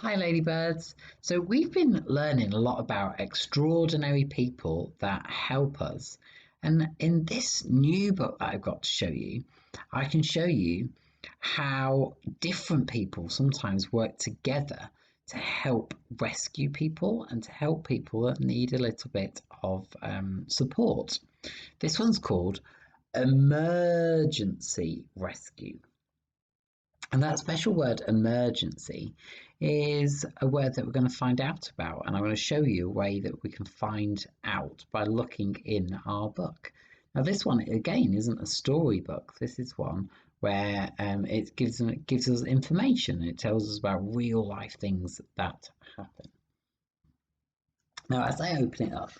Hi, Ladybirds. So, we've been learning a lot about extraordinary people that help us. And in this new book that I've got to show you, I can show you how different people sometimes work together to help rescue people and to help people that need a little bit of support. This one's called Emergency Rescue. And that special word emergency is a word that we're going to find out about. And I'm going to show you a way that we can find out by looking in our book. Now, this one, again, isn't a storybook. This is one where it gives us information. It tells us about real life things that happen. Now, as I open it up,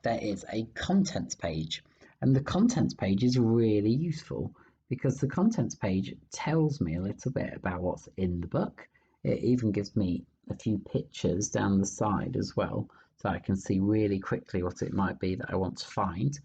there is a contents page. And the contents page is really useful because the contents page tells me a little bit about what's in the book. It even gives me a few pictures down the side as well, so I can see really quickly what it might be that I want to find.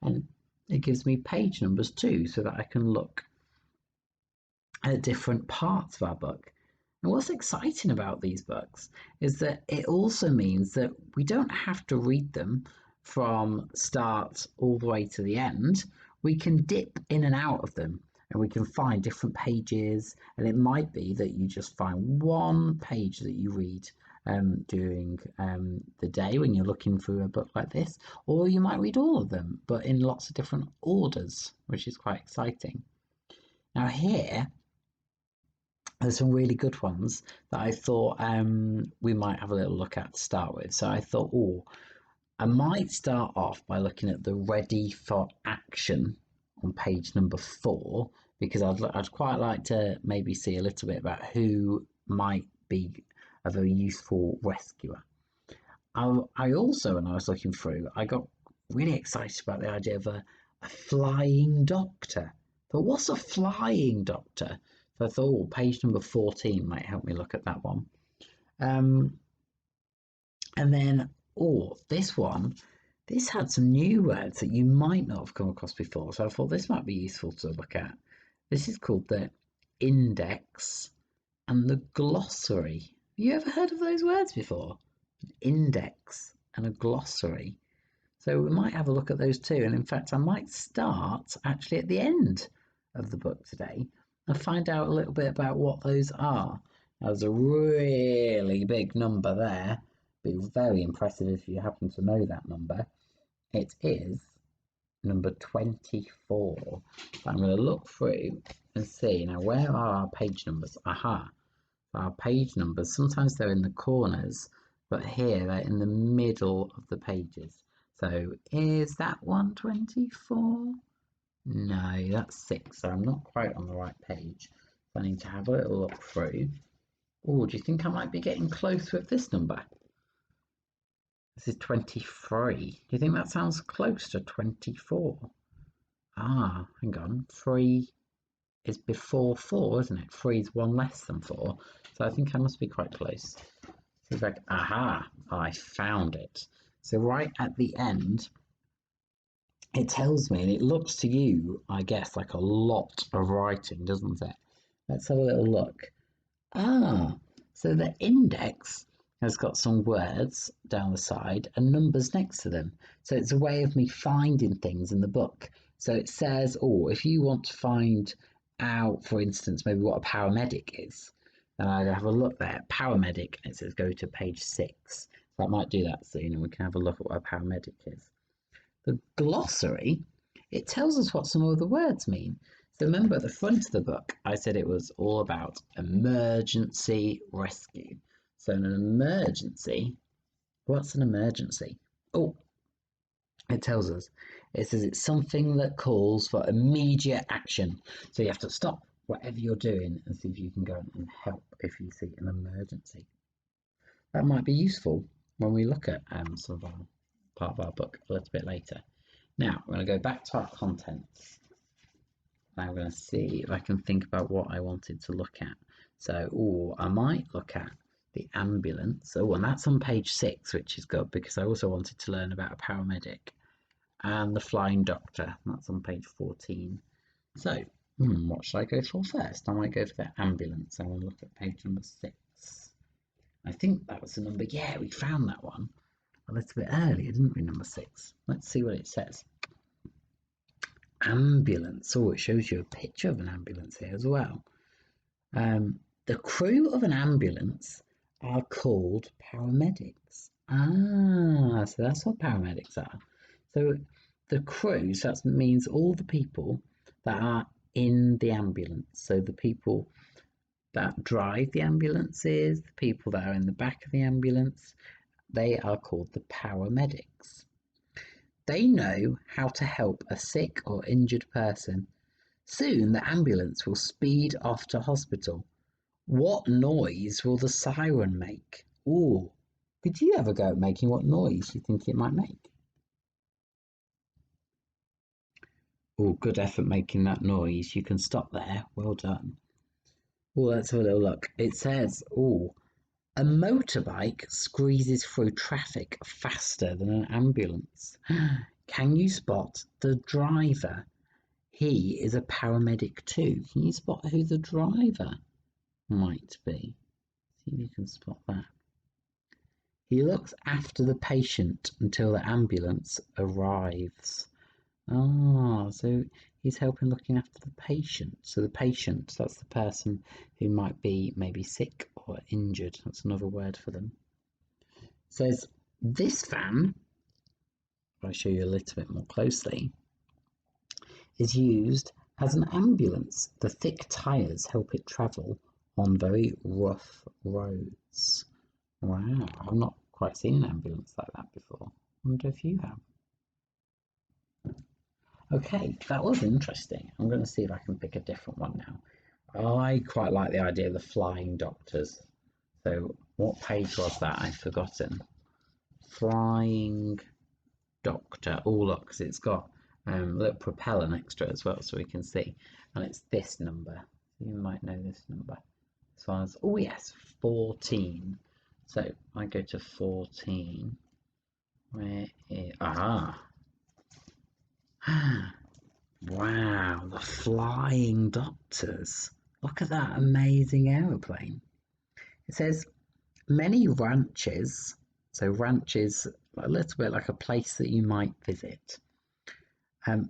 And it gives me page numbers too, so that I can look at different parts of our book. And what's exciting about these books is that it also means that we don't have to read them from start all the way to the end. We can dip in and out of them and we can find different pages. And it might be that you just find one page that you read during the day when you're looking through a book like this, or you might read all of them, but in lots of different orders, which is quite exciting. Now, here there's some really good ones that I thought we might have a little look at to start with. So I thought, oh, I might start off by looking at the ready for action on page number 4, because I'd quite like to maybe see a little bit about who might be a very useful rescuer. I also, when I was looking through, I got really excited about the idea of a flying doctor. But what's a flying doctor? So I thought, oh, page number 14 might help me look at that one. Um, and then, oh, this had some new words that you might not have come across before. So I thought this might be useful to look at. This is called the index and the glossary. Have you ever heard of those words before? An index and a glossary. So we might have a look at those too. And in fact, I might start actually at the end of the book today and find out a little bit about what those are. There's a really big number there. Be very impressive if you happen to know that number. It is number 24. So I'm going to look through and see. Now, where are our page numbers? Aha. Our page numbers, sometimes they're in the corners, but here they're in the middle of the pages. So is that 124? No, that's 6. So I'm not quite on the right page. So I need to have a little look through. Oh, do you think I might be getting close with this number? This is 23. Do you think that sounds close to 24? Ah, hang on. 3 is before 4, isn't it? 3 is one less than 4. So I think I must be quite close. So like, aha, I found it. So right at the end, it tells me, and it looks to you, I guess, like a lot of writing, doesn't it? Let's have a little look. Ah, so the index has got some words down the side and numbers next to them. So it's a way of me finding things in the book. So it says, oh, if you want to find out, for instance, maybe what a paramedic is, then I'd have a look there, paramedic, and it says go to page 6. So I might do that soon and we can have a look at what a paramedic is. The glossary, it tells us what some of the words mean. So remember at the front of the book, I said it was all about emergency rescue. So an emergency, what's an emergency? Oh, it tells us. It says it's something that calls for immediate action. So you have to stop whatever you're doing and see if you can go and help if you see an emergency. That might be useful when we look at some of our part of our book a little bit later. Now, I'm going to go back to our contents. I'm going to see if I can think about what I wanted to look at. So, I might look at the ambulance. Oh, and that's on page 6, which is good because I also wanted to learn about a paramedic. And the flying doctor, that's on page 14. So, what should I go for first? I might go for the ambulance. I want to look at page number 6. I think that was the number. Yeah, we found that one a little bit earlier, didn't we? Number 6. Let's see what it says. Ambulance. Oh, it shows you a picture of an ambulance here as well. The crew of an ambulance are called paramedics. So that's what paramedics are. So the crew, so that means all the people that are in the ambulance. So the people that drive the ambulances, the people that are in the back of the ambulance, they are called the paramedics. They know how to help a sick or injured person. Soon the ambulance will speed off to hospital. What noise will the siren make? Ooh, could you ever go at making what noise you think it might make? Oh, good effort making that noise. You can stop there. Well done. Oh, let's have a little look. It says, a motorbike squeezes through traffic faster than an ambulance. Can you spot the driver? He is a paramedic too. Can you spot who the driver might be? See if you can spot that. He looks after the patient until the ambulance arrives. So he's helping looking after the patient. So the patient, that's the person who might be maybe sick or injured. That's another word for them. It says, this van, if I show you a little bit more closely, is used as an ambulance. The thick tyres help it travel on very rough roads. Wow, I've not quite seen an ambulance like that before. I wonder if you have. Okay, that was interesting. I'm going to see if I can pick a different one now. I quite like the idea of the flying doctors. So what page was that? I've forgotten. Flying doctor. Oh, look, because it's got a little propeller next to it as well, so we can see. And it's this number. You might know this number. This one's, oh yes, 14. So I go to 14. Where is, wow, the flying doctors. Look at that amazing aeroplane. It says many ranches, so ranches, a little bit like a place that you might visit.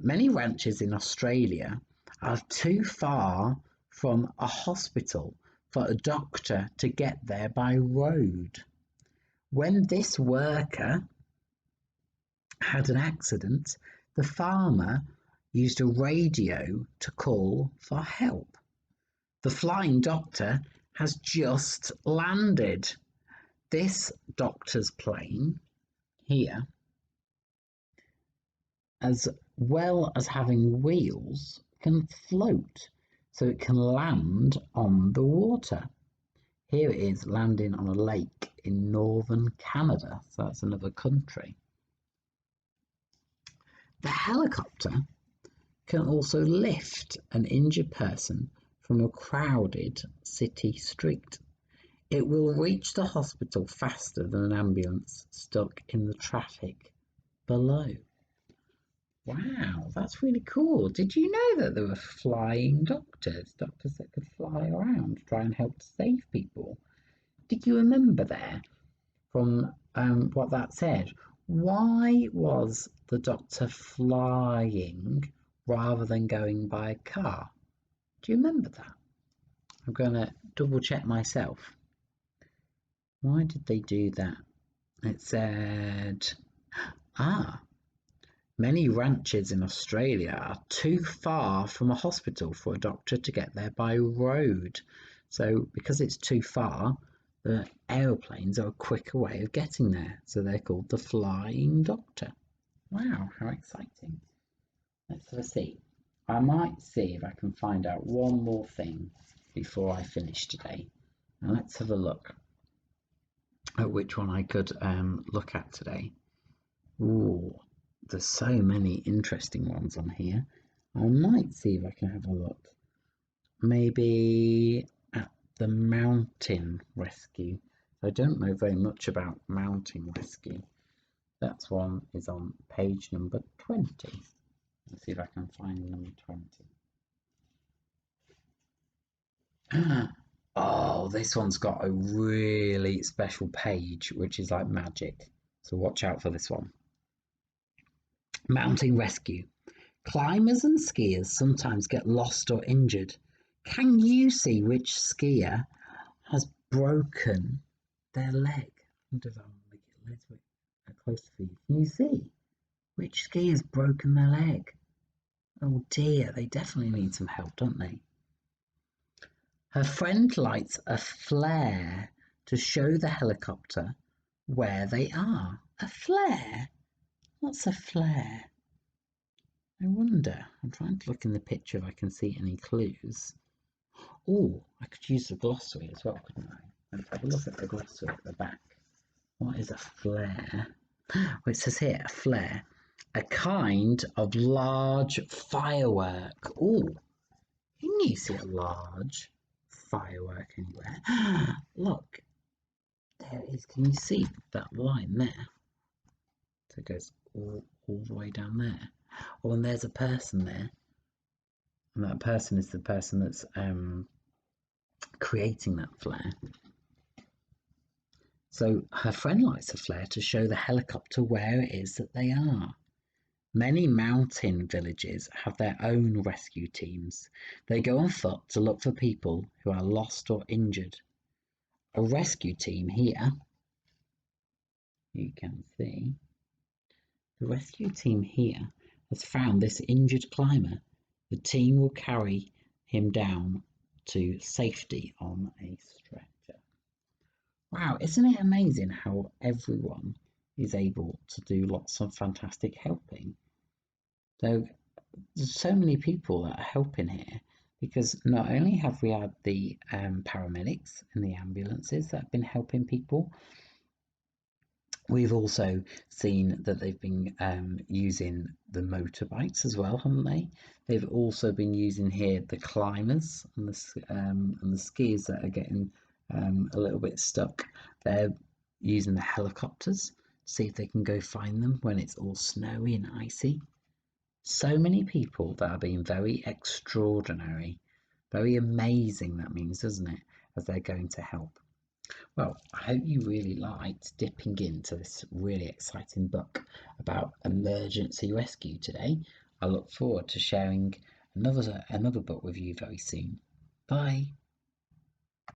Many ranches in Australia are too far from a hospital for a doctor to get there by road. When this worker had an accident, the farmer used a radio to call for help. The flying doctor has just landed. This doctor's plane here, as well as having wheels, can float, so it can land on the water. Here it is landing on a lake in northern Canada, so that's another country. The helicopter can also lift an injured person from a crowded city street. It will reach the hospital faster than an ambulance stuck in the traffic below. Wow, that's really cool. Did you know that there were flying doctors that could fly around to try and help to save people? Did you remember there from what that said? Why was the doctor flying rather than going by a car? Do you remember that? I'm going to double check myself. Why did they do that? It said, many ranches in Australia are too far from a hospital for a doctor to get there by road. So because it's too far, the aeroplanes are a quicker way of getting there. So they're called the flying doctor. Wow, how exciting. Let's have a see. I might see if I can find out one more thing before I finish today. Now let's have a look at which one I could look at today. Ooh, there's so many interesting ones on here. I might see if I can have a look. Maybe at the mountain rescue. I don't know very much about mountain rescue. That one is on page number 20. Let's see if I can find number 20. Oh, this one's got a really special page, which is like magic. So watch out for this one. Mountain rescue. Climbers and skiers sometimes get lost or injured. Can you see which skier has broken their leg? I wonder if I'll make it a little bit closer for you. Can you see which skier's broken their leg? Oh dear, they definitely need some help, don't they? Her friend lights a flare to show the helicopter where they are. A flare? What's a flare? I wonder. I'm trying to look in the picture if I can see any clues. Oh, I could use the glossary as well, couldn't I? Let's have a look at the glossary at the back. What is a flare? Well, it says here, a flare. A kind of large firework. Oh, can you see a large firework anywhere? Look, there it is. Can you see that line there? So it goes all the way down there. Oh, and there's a person there. And that person is the person that's creating that flare. So her friend lights a flare to show the helicopter where it is that they are. Many mountain villages have their own rescue teams. They go on foot to look for people who are lost or injured. A rescue team here, you can see, the rescue team here has found this injured climber. The team will carry him down to safety on a stretcher. Wow, isn't it amazing how everyone is able to do lots of fantastic helping? There's so many people that are helping here because not only have we had the paramedics and the ambulances that have been helping people, we've also seen that they've been using the motorbikes as well, haven't they? They've also been using here the climbers and the skiers that are getting a little bit stuck. They're using the helicopters to see if they can go find them when it's all snowy and icy. So many people that are being very extraordinary, very amazing, that means, doesn't it, as they're going to help. Well, I hope you really liked dipping into this really exciting book about emergency rescue today. I look forward to sharing another book with you very soon. Bye.